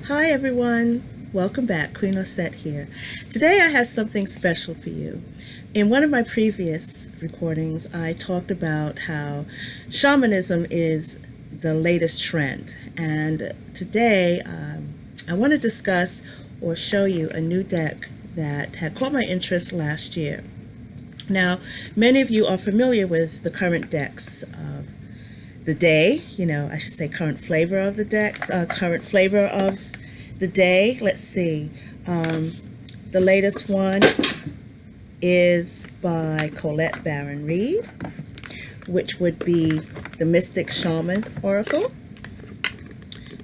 Hi everyone, welcome back. Queen Osette here. Today I have something special for you. In one of my previous recordings, I talked about how shamanism is the latest trend, and today I want to discuss or show you a new deck that had caught my interest last year. Now, many of you are familiar with the current decks of the day, I should say current flavor of the decks, current flavor of the day. Let's see. The latest one is by Colette Baron Reed, which would be the Mystic Shaman Oracle.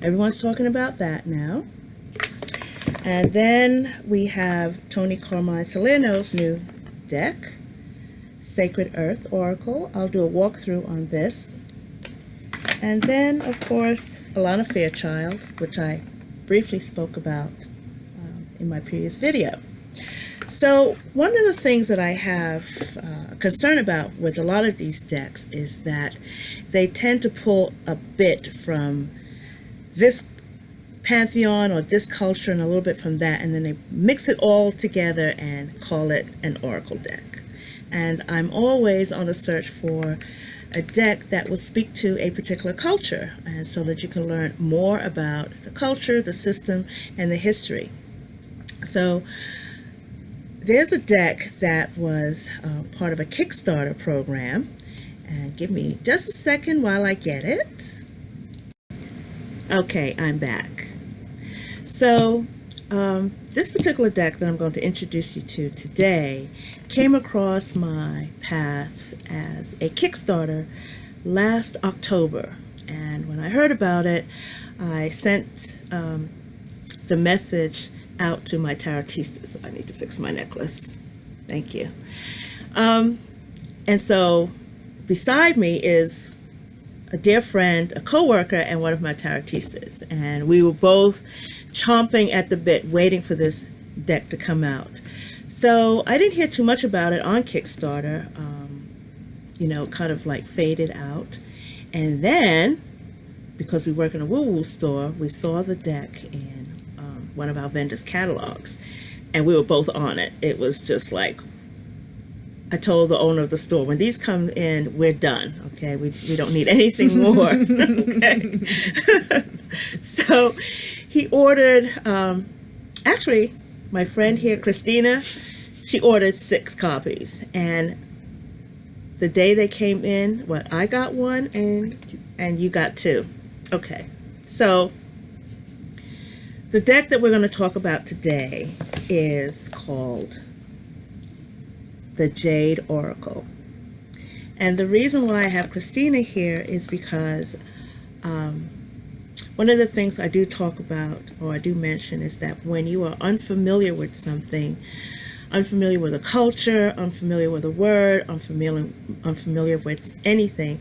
Everyone's talking about that now. And then we have Tony Carmine Salerno's new deck, Sacred Earth Oracle. I'll do a walkthrough on this. And then, of course, Alana Fairchild, which I briefly spoke about in my previous video. So one of the things that I have concern about with a lot of these decks is that they tend to pull a bit from this pantheon or this culture and a little bit from that, and then they mix it all together and call it an oracle deck. And I'm always on the search for a deck that will speak to a particular culture, and so that you can learn more about the culture, the system, and the history. So there's a deck that was part of a Kickstarter program, and give me just a second while I get it. Okay, I'm back. So this particular deck that I'm going to introduce you to today came across my path as a Kickstarter last October. And when I heard about it, I sent the message out to my tarotistas. I need to fix my necklace. Thank you. And so beside me is a dear friend, a co-worker, and one of my tarotistas. And we were both chomping at the bit, waiting for this deck to come out. So I didn't hear too much about it on Kickstarter, kind of like faded out. And then, because we work in a woo-woo store, we saw the deck in one of our vendors' catalogs, and we were both on it. It was just like, I told the owner of the store, when these come in, we're done, okay? We don't need anything more, okay? So he ordered, actually, my friend here, Christina, she ordered 6 copies. And the day they came in, I got one and you got 2. Okay, so the deck that we're going to talk about today is called the Jade Oracle. And the reason why I have Christina here is because one of the things I do talk about, or I do mention, is that when you are unfamiliar with something, unfamiliar with a culture, unfamiliar with a word, unfamiliar with anything,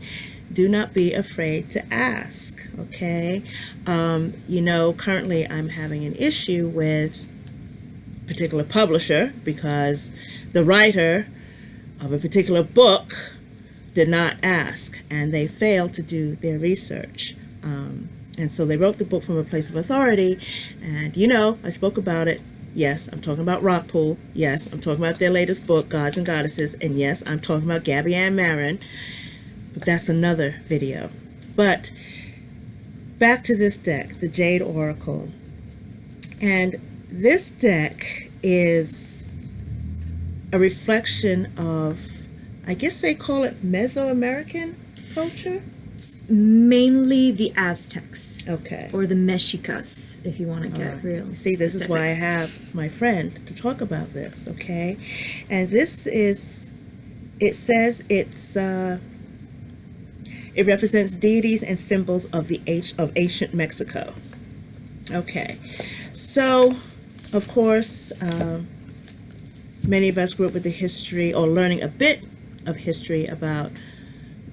do not be afraid to ask, okay? Currently I'm having an issue with a particular publisher because the writer of a particular book did not ask, and they failed to do their research. And so they wrote the book from a place of authority, and I spoke about it. Yes, I'm talking about Rockpool. Yes, I'm talking about their latest book, Gods and Goddesses. And yes, I'm talking about Gabby Ann Marin. But that's another video. But back to this deck, the Jade Oracle. And this deck is a reflection of, I guess they call it Mesoamerican culture? It's mainly the Aztecs. Okay. Or the Mexicas, if you want to get real See, this specific. is why I have my friend to talk about this, okay? And this is, it says it represents deities and symbols of ancient Mexico. Okay. So, of course, many of us grew up with the history, or learning a bit of history about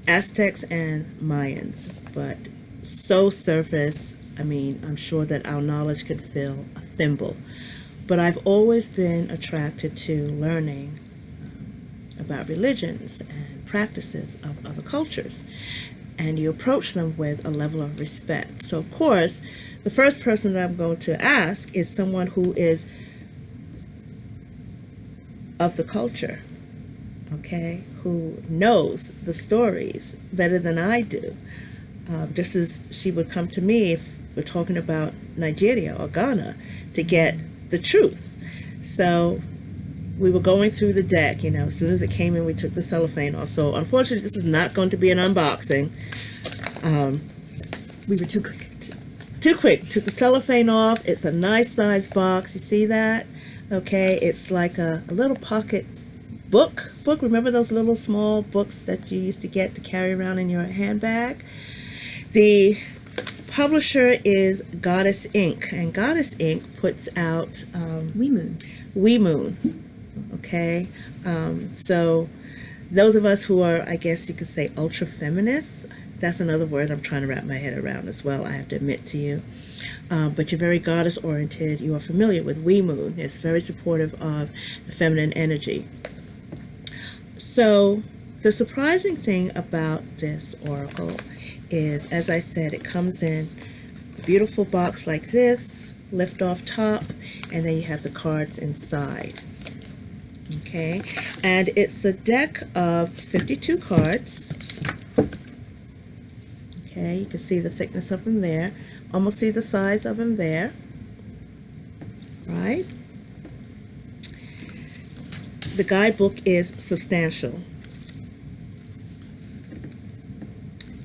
Aztecs and Mayans, but so surface. I mean, I'm sure that our knowledge could fill a thimble. But I've always been attracted to learning about religions and practices of other cultures. and you approach them with a level of respect. So, of course, the first person that I'm going to ask is someone who is of the culture, okay, who knows the stories better than I do. Just as she would come to me if we're talking about Nigeria or Ghana to get the truth. So we were going through the deck, as soon as it came in, we took the cellophane off. So unfortunately, this is not going to be an unboxing. We were too quick. Too quick. Took the cellophane off. It's a nice size box. You see that? Okay, it's like a little pocket book. Remember those little small books that you used to get to carry around in your handbag? The publisher is Goddess Inc. And Goddess Inc. puts out Wee Moon. Okay, so those of us who are, I guess you could say, ultra feminists, that's another word I'm trying to wrap my head around as well, I have to admit to you. But you're very goddess oriented. You are familiar with Wee Moon. It's very supportive of the feminine energy. So the surprising thing about this oracle is, as I said, it comes in a beautiful box like this, lift off top, and then you have the cards inside. Okay, and it's a deck of 52 cards. Okay, you can see the thickness of them there. Almost see the size of them there. Right? The guidebook is substantial.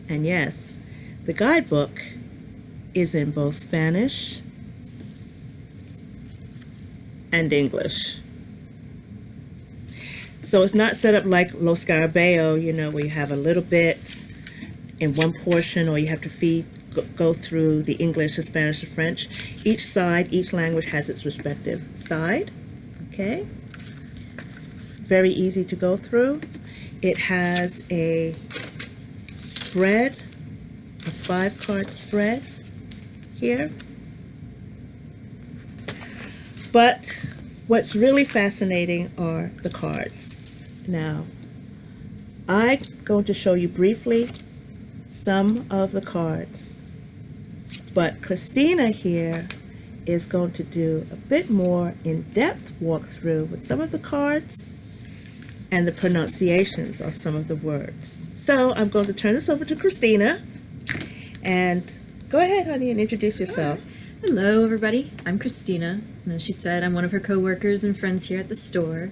And yes, the guidebook is in both Spanish and English. So it's not set up like Los Scarabeo, where you have a little bit in one portion, or you have to go through the English, the Spanish, the French. Each side, each language has its respective side. Okay? Very easy to go through. It has a spread, a 5-card spread here. But what's really fascinating are the cards. Now, I'm going to show you briefly some of the cards, but Christina here is going to do a bit more in-depth walkthrough with some of the cards and the pronunciations of some of the words. So I'm going to turn this over to Christina, and go ahead, honey, and introduce yourself. Hello, everybody. I'm Christina. And as she said, I'm one of her co-workers and friends here at the store.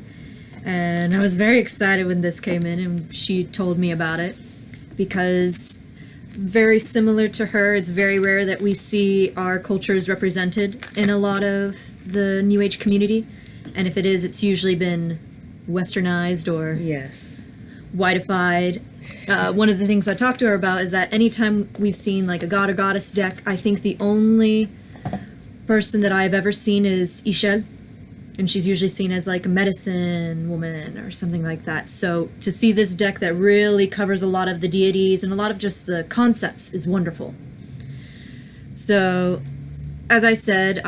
And I was very excited when this came in and she told me about it, because very similar to her, it's very rare that we see our cultures represented in a lot of the New Age community. And if it is, it's usually been westernized or Yes. whiteified. One of the things I talked to her about is that anytime we've seen like a god or goddess deck, I think the only person that I've ever seen is Ishel, and she's usually seen as like a medicine woman or something like that. So to see this deck that really covers a lot of the deities and a lot of just the concepts is wonderful. So, as I said,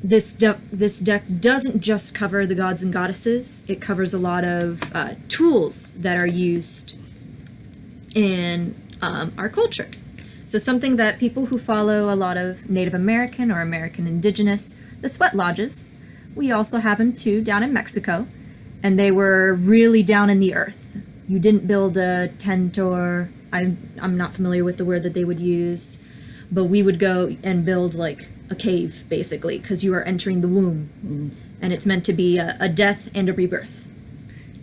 this deck doesn't just cover the gods and goddesses. It covers a lot of tools that are used in our culture. So something that people who follow a lot of Native American or American Indigenous, the sweat lodges, we also have them too down in Mexico, and they were really down in the earth. You didn't build a tent, or I'm not familiar with the word that they would use, but we would go and build like a cave basically, because you are entering the womb, and it's meant to be a death and a rebirth.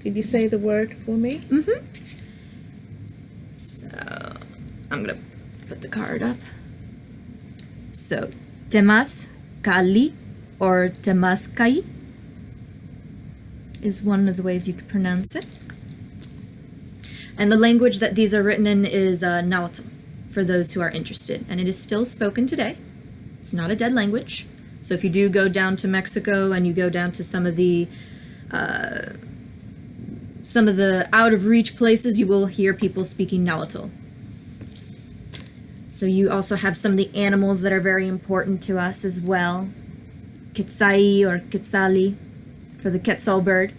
Could you say the word for me? Mm-hmm. So I'm gonna put the card up. So Temath Kali or Temath Kai is one of the ways you could pronounce it. And the language that these are written in is Nahuatl, for those who are interested. And it is still spoken today. It's not a dead language. So if you do go down to Mexico and you go down to some of the out-of-reach places, you will hear people speaking Nahuatl. So you also have some of the animals that are very important to us as well. Quetzai or Quetzali for the Quetzal bird.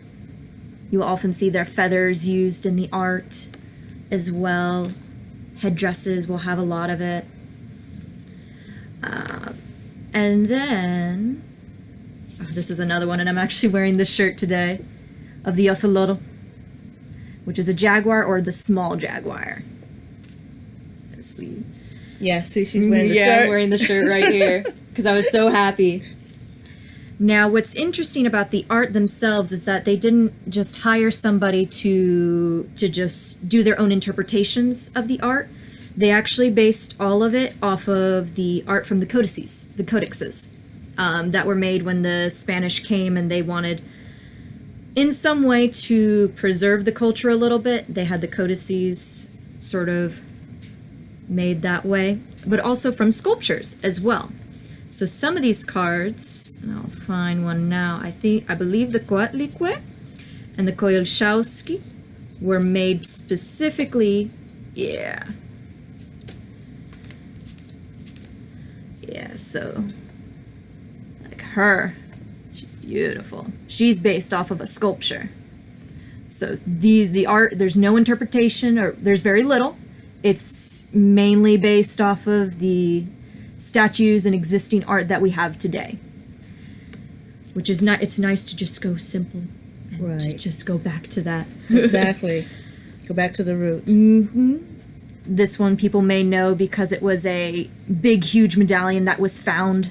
You will often see their feathers used in the art as well. headdresses will have a lot of it. And then, this is another one, and I'm actually wearing this shirt today of the Ocelotl, which is a jaguar or the small jaguar. Yeah, see, she's wearing the shirt. Yeah, I'm wearing the shirt right here because I was so happy. Now, what's interesting about the art themselves is that they didn't just hire somebody to just do their own interpretations of the art. They actually based all of it off of the art from the codices, that were made when the Spanish came and they wanted, in some way, to preserve the culture a little bit. They had the codices sort of made that way, but also from sculptures as well. So some of these cards, and I'll find one now, I believe the Coatlicue and the Coyolxauhqui were made specifically, so like her, she's beautiful. She's based off of a sculpture. So the art, there's no interpretation, or there's very little. It's mainly based off of the statues and existing art that we have today, which is not. It's nice to just go simple and to just go back to that. Exactly. Go back to the roots. This one people may know because it was a big, huge medallion that was found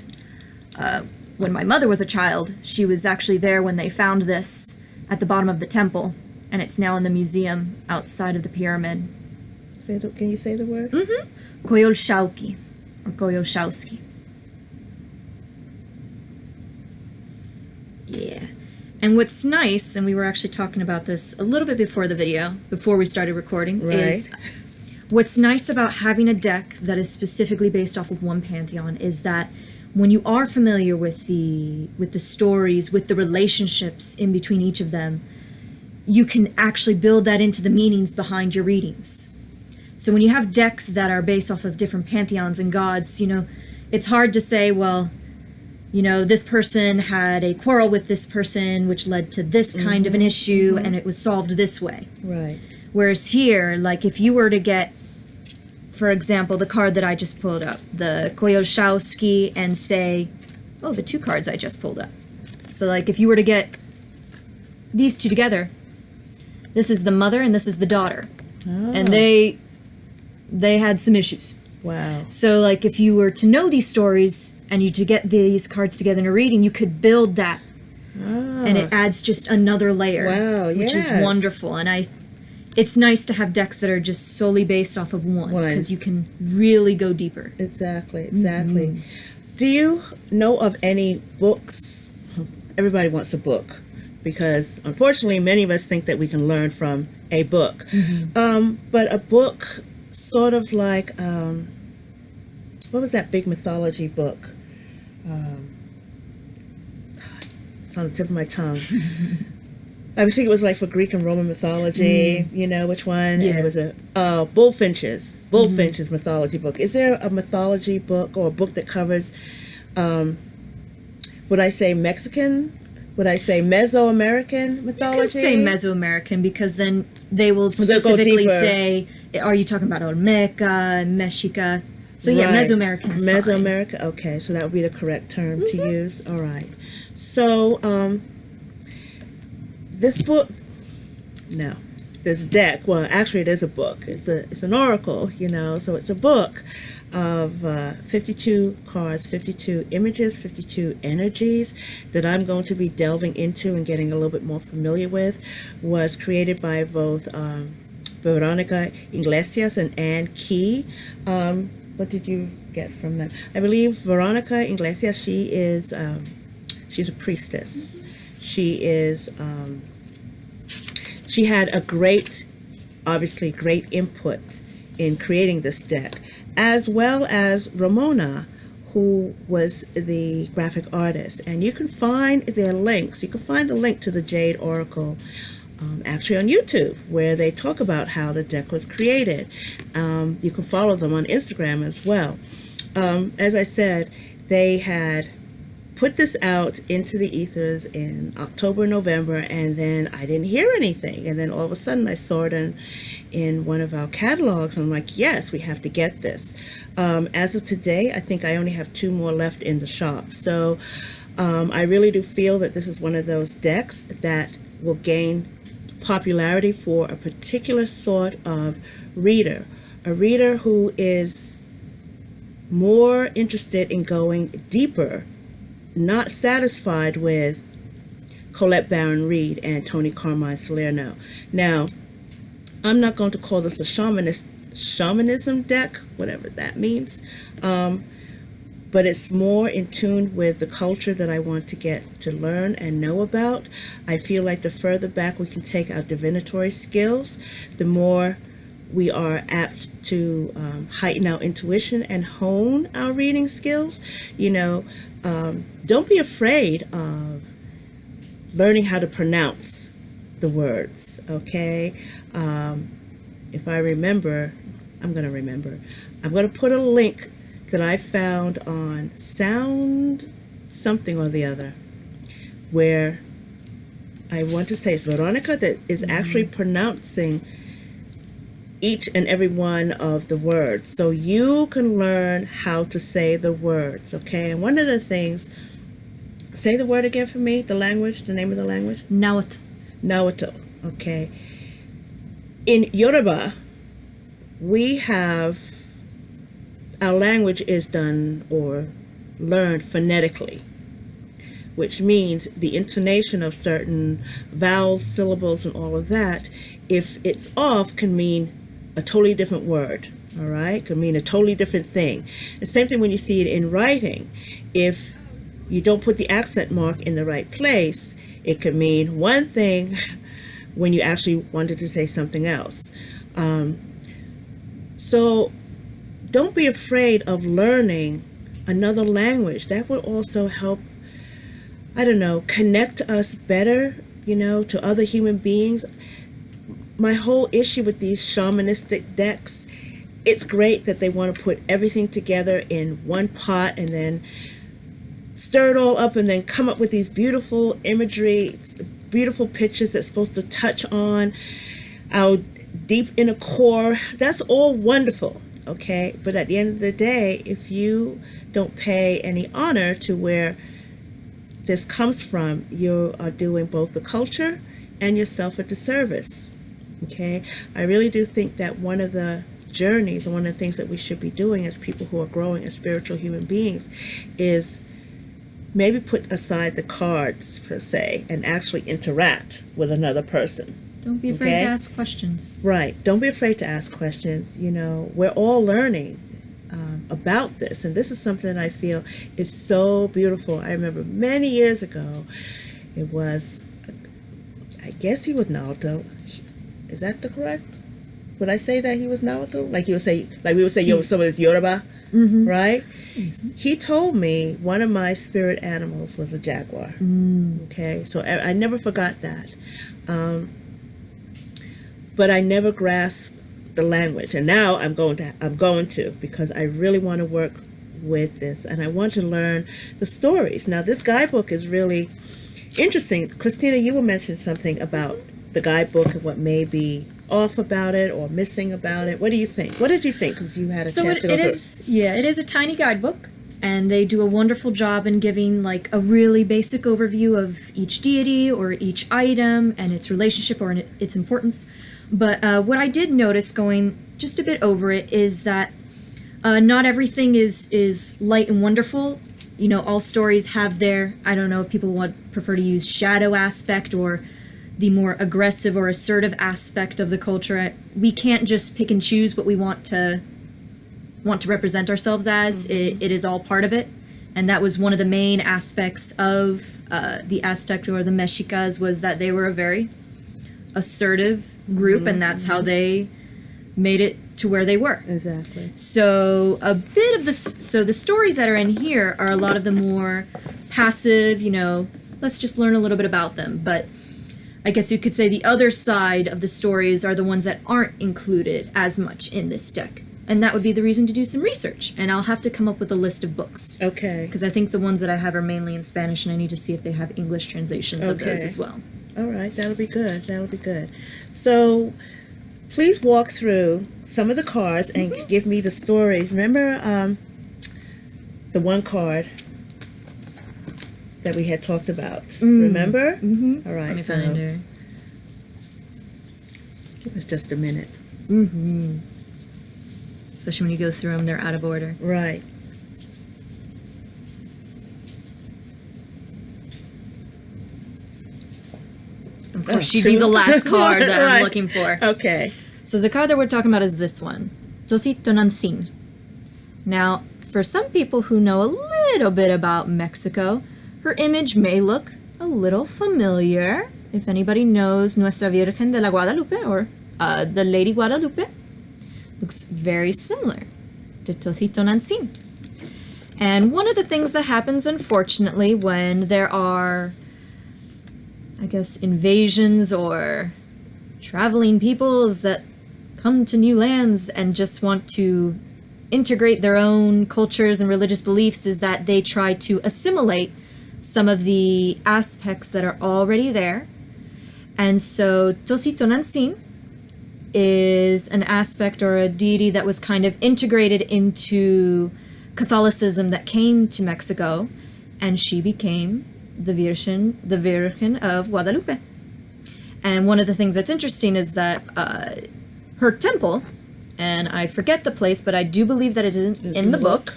when my mother was a child. She was actually there when they found this at the bottom of the temple, and it's now in the museum outside of the pyramid. Can you say the word? Coyolxauhqui, or Coyolxauhqui. Yeah. And what's nice, and we were actually talking about this a little bit before the video, before we started recording, is what's nice about having a deck that is specifically based off of one pantheon is that when you are familiar with the stories, with the relationships in between each of them, you can actually build that into the meanings behind your readings. So when you have decks that are based off of different pantheons and gods, it's hard to say, well, this person had a quarrel with this person, which led to this kind of an issue, and it was solved this way. Right. Whereas here, like if you were to get, for example, the card that I just pulled up, the Coyolxauhqui, and say, the two cards I just pulled up. So like if you were to get these two together, this is the mother and this is the daughter. And they had some issues. Wow. So like if you were to know these stories and you to get these cards together in a reading, you could build that. And it adds just another layer. Wow, which is wonderful. And it's nice to have decks that are just solely based off of one, because you can really go deeper. Exactly. Do you know of any books? Everybody wants a book, because unfortunately many of us think that we can learn from a book. But a book sort of like, what was that big mythology book? It's on the tip of my tongue. I think it was like for Greek and Roman mythology, which one? Yeah. And it was a Bullfinch's mythology book. Is there a mythology book or a book that covers, would I say Mexican? Would I say Mesoamerican mythology? You can say Mesoamerican, because then they will specifically say, are you talking about Olmeca, Mexica? So yeah, Mesoamerican is Mesoamerica, okay, so that would be the correct term to use. All right. So, this book, this deck, well, actually it is a book. It's an oracle, so it's a book of 52 cards, 52 images, 52 energies that I'm going to be delving into and getting a little bit more familiar with. Was created by both Veronica Iglesias and Anne Key. What did you get from them? I believe Veronica Iglesias, she's a priestess. She had a great input in creating this deck, as well as Ramona, who was the graphic artist. And you can find their links. You can find the link to the Jade Oracle actually on YouTube, where they talk about how the deck was created. You can follow them on Instagram as well. As I said, they had put this out into the ethers in October, November, and then I didn't hear anything. And then all of a sudden I saw it in one of our catalogs. I'm like, yes, we have to get this. As of today, I think I only have 2 more left in the shop. So I really do feel that this is one of those decks that will gain popularity for a particular sort of reader. A reader who is more interested in going deeper, not satisfied with Colette Baron Reed and Tony Carmine Salerno. Now, I'm not going to call this a shamanism deck, whatever that means, but it's more in tune with the culture that I want to get to learn and know about. I feel like the further back we can take our divinatory skills, the more we are apt to heighten our intuition and hone our reading skills. Don't be afraid of learning how to pronounce the words, okay? If I remember, I'm going to put a link that I found on Sound something or the other, where I want to say it's Veronica that is actually pronouncing each and every one of the words, so you can learn how to say the words, okay? And one of the things, say the word again for me, the name of the language? Nahuatl, okay. In Yoruba, we have, our language is done or learned phonetically, which means the intonation of certain vowels, syllables, and all of that, if it's off, can mean a totally different word, all right? Could mean a totally different thing. The same thing when you see it in writing. If you don't put the accent mark in the right place, it could mean one thing when you actually wanted to say something else. So don't be afraid of learning another language. That will also help, connect us better, to other human beings. My whole issue with these shamanistic decks, it's great that they want to put everything together in one pot and then stir it all up and then come up with these beautiful imagery, beautiful pictures that's supposed to touch on our deep inner core. That's all wonderful, okay? But at the end of the day, if you don't pay any honor to where this comes from, you are doing both the culture and yourself a disservice. Okay, I really do think that one of the journeys and one of the things that we should be doing as people who are growing as spiritual human beings is maybe put aside the cards, per se, and actually interact with another person. Don't be afraid to ask questions. Right. Don't be afraid to ask questions. We're all learning about this, and this is something that I feel is so beautiful. I remember many years ago, it was, I guess he was Nahuatl. Is that the correct? Would I say that he was Nahuatl? Like we would say, someone is Yoruba, right? Mm-hmm. He told me one of my spirit animals was a jaguar. Okay, so I never forgot that. But I never grasped the language, and now I'm going to because I really want to work with this, and I want to learn the stories. Now, this guidebook is really interesting. Christina, you will mention something about the guidebook and what may be off about it or missing about it. What do you think? What did you think? Because you had a chance to go through it. Yeah, it is a tiny guidebook, and they do a wonderful job in giving like a really basic overview of each deity or each item and its relationship or its importance. But what I did notice going just a bit over it is that not everything is light and wonderful. All stories have their, I don't know if people would prefer to use shadow aspect or the more aggressive or assertive aspect of the culture. We can't just pick and choose what we want to represent ourselves as. It is all part of it, and that was one of the main aspects of the Aztec or the Mexicas, was that they were a very assertive group, and that's how they made it to where they were. Exactly. So a bit of the stories that are in here are a lot of the more passive, let's just learn a little bit about them. But I guess you could say the other side of the stories are the ones that aren't included as much in this deck. and that would be the reason to do some research. And I'll have to come up with a list of books. Okay. Because I think the ones that I have are mainly in Spanish, and I need to see if they have English translations of those as well. All right, that'll be good. That'll be good. So, please walk through some of the cards and give me the story. Remember the one card that we had talked about? Remember? Mm-hmm. All right, Let me so find her. give us just a minute. Mm-hmm. Especially when you go through them, they're out of order. Right. Of course, she'd be the last card that Right. I'm looking for. Okay. So the card that we're talking about is this one, Tzotzitonancin. Now, for some people who know a little bit about Mexico, her image may look a little familiar. If anybody knows Nuestra Virgen de la Guadalupe, or the Lady Guadalupe, looks very similar to Tzotzitonancin. And one of the things that happens, unfortunately, when there are, I guess, invasions or traveling peoples that come to new lands and just want to integrate their own cultures and religious beliefs, is that they try to assimilate some of the aspects that are already there. And so Tzotzitonancin is an aspect or a deity that was kind of integrated into Catholicism that came to Mexico, and she became the Virgin of Guadalupe. And one of the things that's interesting is that her temple, and I forget the place, but I do believe that it is in the book,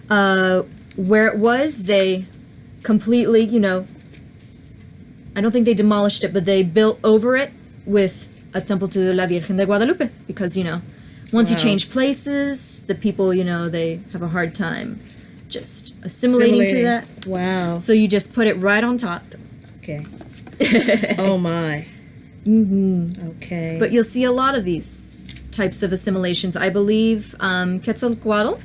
where it was, they completely, I don't think they demolished it, but they built over it with a temple to La Virgen de Guadalupe, because, once you change places, the people, they have a hard time just assimilating to that. Wow. So you just put it right on top. Okay. Oh my. Mm-hmm. Okay. But you'll see a lot of these types of assimilations. I believe Quetzalcoatl,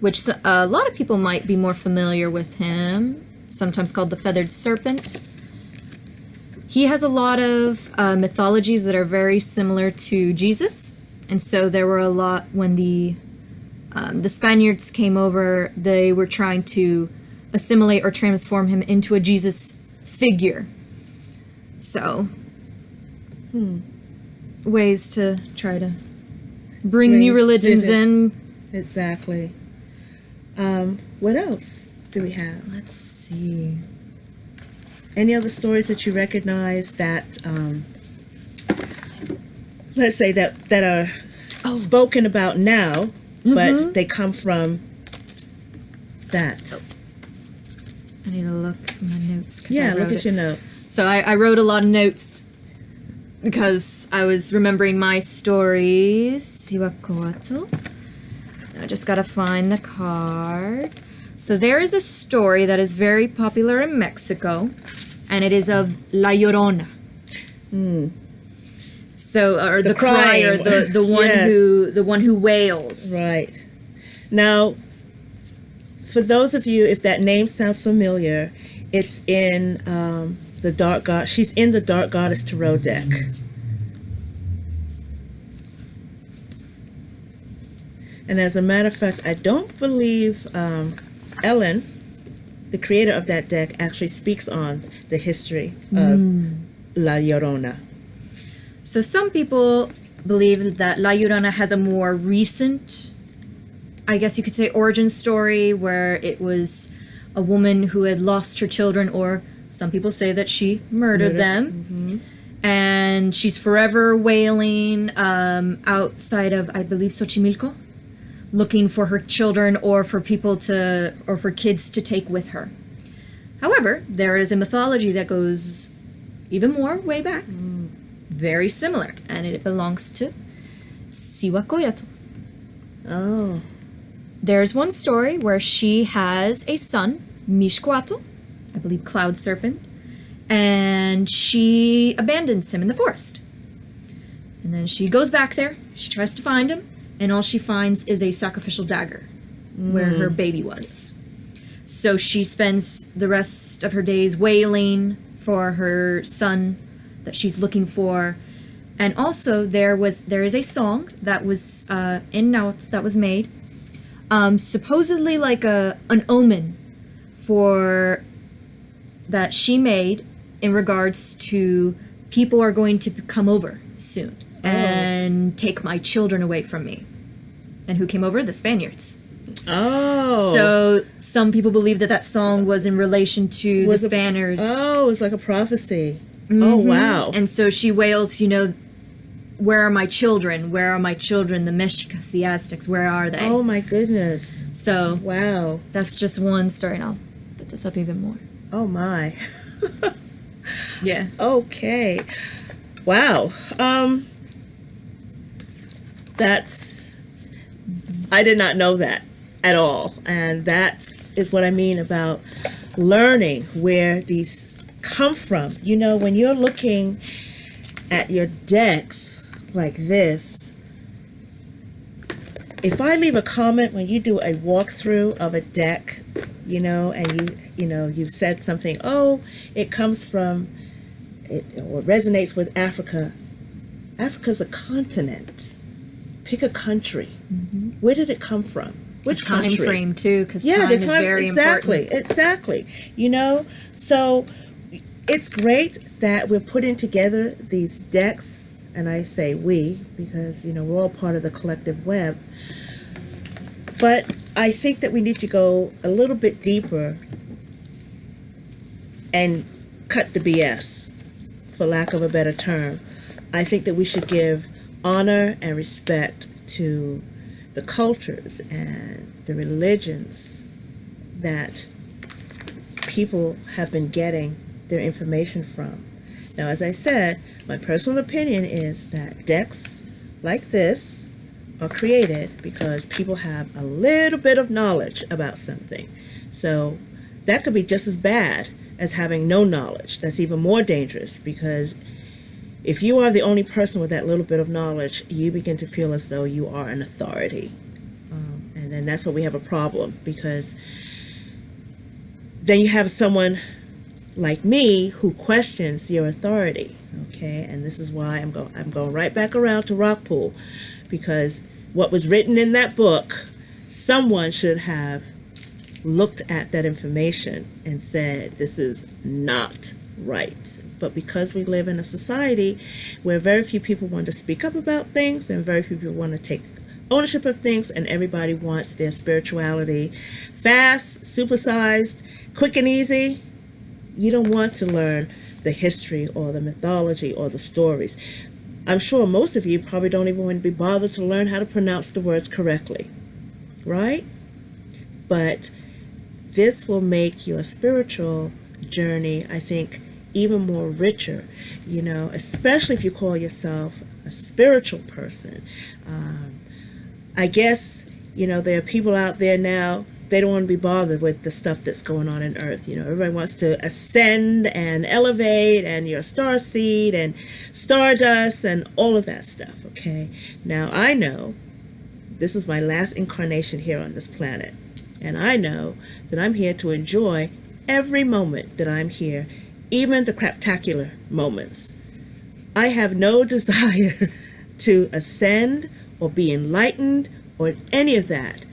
which a lot of people might be more familiar with him, sometimes called the feathered serpent. He has a lot of mythologies that are very similar to Jesus. And so there were a lot, when the Spaniards came over, they were trying to assimilate or transform him into a Jesus figure. So, ways to try to bring new religions in. Exactly. What else do we have? Let's see. Any other stories that you recognize that, let's say that are spoken about now, but they come from that? I need to look at my notes. Yeah, look at your notes. So I wrote a lot of notes because I was remembering my stories. Siwacoatl. I just gotta find the card. So there is a story that is very popular in Mexico, and it is of La Llorona. So, or the crier, the one Yes. the one who wails. Right. Now, for those of you, if that name sounds familiar, it's in the Dark God. She's in the Dark Goddess Tarot deck. And as a matter of fact, I don't believe Ellen, the creator of that deck, actually speaks on the history of La Llorona. So some people believe that La Llorona has a more recent, I guess you could say, origin story, where it was a woman who had lost her children, or some people say that she murdered them. And she's forever wailing outside of, I believe, Xochimilco, looking for her children or for kids to take with her. However, there is a mythology that goes even more way back, very similar, and it belongs to Siwacoyatl. Oh. There's one story where she has a son, Mixcoatl, I believe Cloud Serpent, and she abandons him in the forest. And then she goes back there, she tries to find him, and all she finds is a sacrificial dagger where her baby was. So she spends the rest of her days wailing for her son that she's looking for, And also there is a song that was in notes that was made, supposedly like an omen for that she made in regards to people are going to come over soon and take my children away from me. And who came over? The Spaniards. Oh. So some people believe that song was in relation to the Spaniards. Oh, it's like a prophecy. Oh, wow. And so she wails, where are my children? Where are my children? The Mexicas, the Aztecs, where are they? Oh, my goodness. So wow. That's just one story, and I'll put this up even more. Oh, my. Yeah. Okay. Wow. I did not know that at all. And that is what I mean about learning where these come from. When you're looking at your decks like this, if I leave a comment when you do a walkthrough of a deck, and you've said something, it comes from, or resonates with Africa. Africa's a continent. Pick a country. Mm-hmm. Where did it come from? Which time country? Frame too, because time is very important. Exactly. So it's great that we're putting together these decks, and I say we because we're all part of the collective web. But I think that we need to go a little bit deeper and cut the BS, for lack of a better term. I think that we should give honor and respect to the cultures and the religions that people have been getting their information from. Now, as I said, my personal opinion is that decks like this are created because people have a little bit of knowledge about something. So that could be just as bad as having no knowledge. That's even more dangerous, because if you are the only person with that little bit of knowledge, you begin to feel as though you are an authority. And then that's when we have a problem, because then you have someone like me who questions your authority. Okay, and this is why I'm going right back around to Rockpool, because what was written in that book, someone should have looked at that information and said, this is not right. But because we live in a society where very few people want to speak up about things and very few people want to take ownership of things, and everybody wants their spirituality fast, supersized, quick and easy, you don't want to learn the history or the mythology or the stories. I'm sure most of you probably don't even want to be bothered to learn how to pronounce the words correctly, right? But this will make your spiritual journey, I think, even more richer, especially if you call yourself a spiritual person. I guess, there are people out there now, they don't want to be bothered with the stuff that's going on in Earth. Everybody wants to ascend and elevate, and your star seed and stardust and all of that stuff, okay? Now, I know this is my last incarnation here on this planet, and I know that I'm here to enjoy every moment that I'm here, even the craptacular moments. I have no desire to ascend or be enlightened or any of that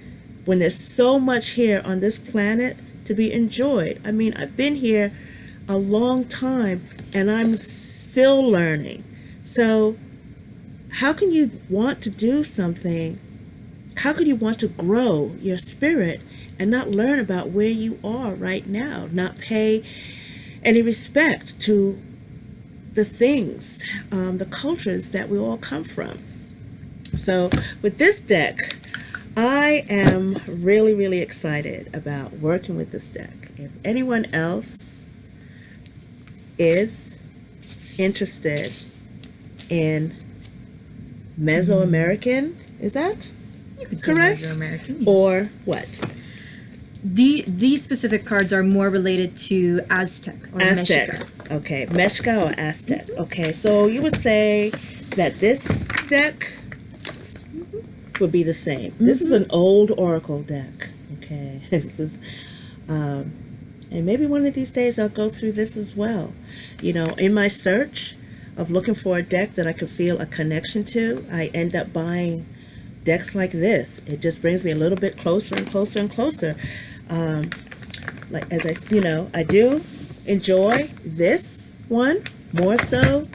when there's so much here on this planet to be enjoyed. I mean, I've been here a long time and I'm still learning. So how can you want to do something? How can you want to grow your spirit and not learn about where you are right now, not pay any respect to the things, the cultures that we all come from? So with this deck, I am really, really excited about working with this deck. If anyone else is interested in Mesoamerican, is that you could say correct? Mesoamerican, yeah. Or what? These specific cards are more related to Aztec or Aztec. Mexica. Okay, Mexica or Aztec. Okay, so you would say that this deck would be the same. Mm-hmm. This is an old Oracle deck. Okay, this is, and maybe one of these days I'll go through this as well. In my search, of looking for a deck that I could feel a connection to, I end up buying decks like this. It just brings me a little bit closer and closer and closer. Like as I do enjoy this one more so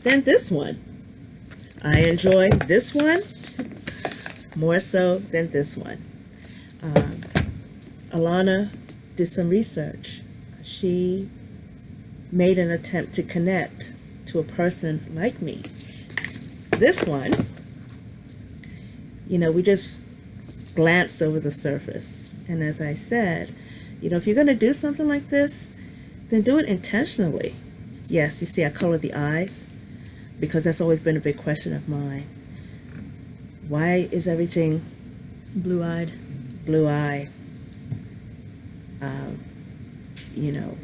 than this one. I enjoy this one more so than this one. Alana did some research. She made an attempt to connect to a person like me. This one, we just glanced over the surface. And as I said, if you're going to do something like this, then do it intentionally. Yes, you see I colored the eyes because that's always been a big question of mine. Why is everything Blue-eyed. Blue-eyed?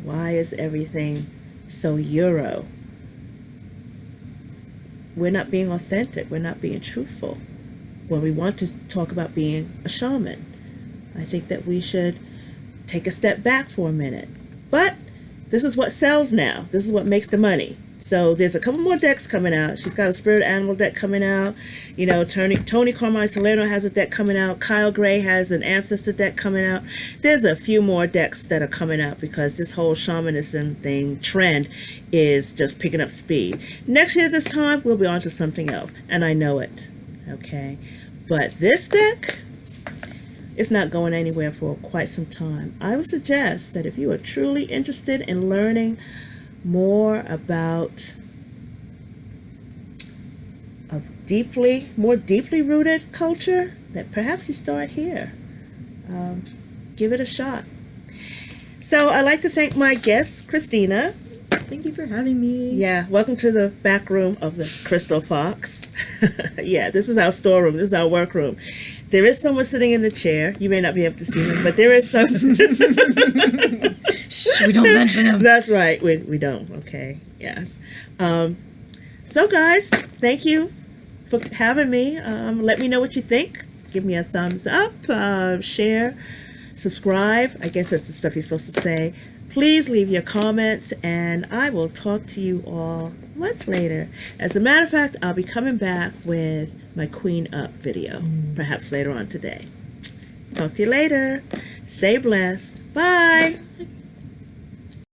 Why is everything so Euro? We're not being authentic. We're not being truthful. When we want to talk about being a shaman, I think that we should take a step back for a minute. But this is what sells now. This is what makes the money. So there's a couple more decks coming out. She's got a spirit animal deck coming out. Tony Carmine Salerno has a deck coming out. Kyle Gray has an ancestor deck coming out. There's a few more decks that are coming out because this whole shamanism trend is just picking up speed. Next year this time, we'll be on to something else. And I know it. Okay? But this deck, it's not going anywhere for quite some time. I would suggest that if you are truly interested in learning more about a more deeply rooted culture, that perhaps you start here. Give it a shot. So I'd like to thank my guest, Christina. Thank you for having me. Yeah, welcome to the back room of the Crystal Fox. Yeah, this is our storeroom. This is our workroom. There is someone sitting in the chair. You may not be able to see him, but there is some. Shh, we don't mention him. That's right. We don't. Okay. Yes. So, guys, thank you for having me. Let me know what you think. Give me a thumbs up. Share. Subscribe. I guess that's the stuff you're supposed to say. Please leave your comments, and I will talk to you all much later. As a matter of fact, I'll be coming back with my Queen Up video, perhaps later on today. Talk to you later. Stay blessed. Bye.